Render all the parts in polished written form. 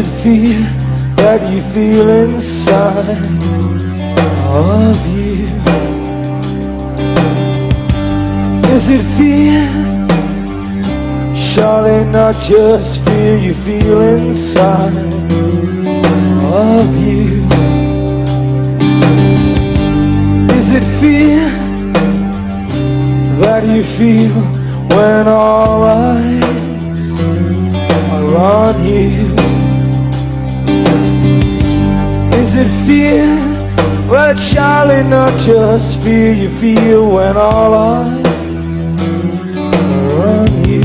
it fear that you feel inside of you? Is it fear? Surely not just fear you feel inside of you. Is it fear that you feel when all eyes are on you? Is it fear? Well, it's surely not just fear you feel when all eyes are on you.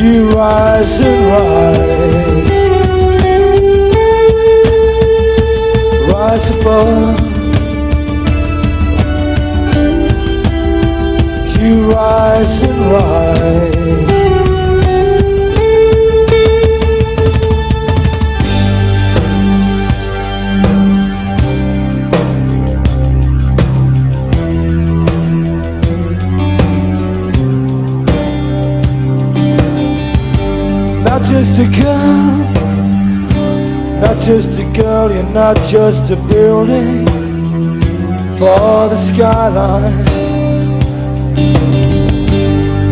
You rise and rise, rise above. You rise and rise. Not just a girl, not just a girl, you're not just a building for the skyline.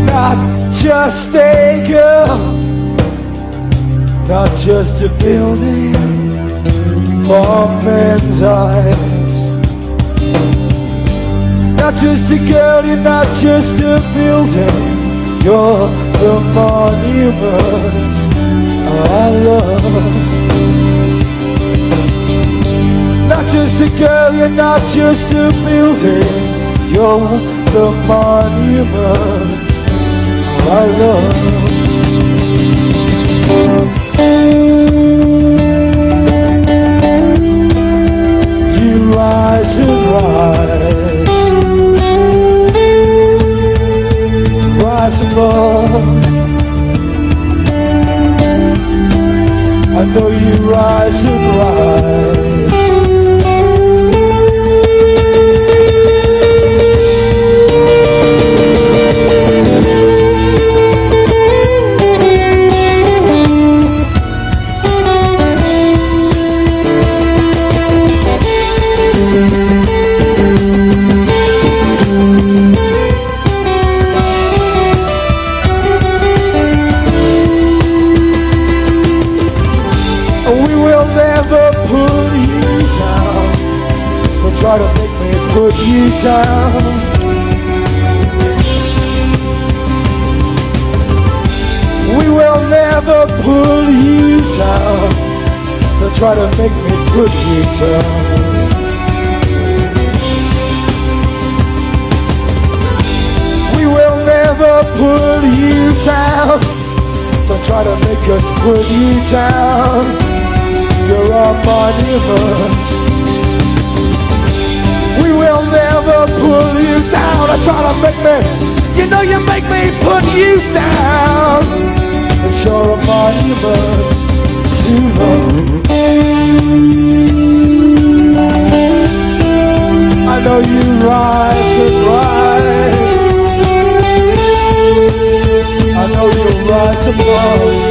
Not just a girl, not just a building for men's eyes. Not just a girl, you're not just a building, you're the monument I love. Not just a girl, you're not just a building, you're the monument I love. You rise and rise, rise above. I know you rise and rise. Try to make me put you down. We will never pull you down. They'll try to make me put you down. We will never pull you down. They'll try to make us put you down. You're our monument. We will never pull you down. I try to make me, you know you make me put you down. But you're a monument to love. I know you rise and rise. I know you rise above.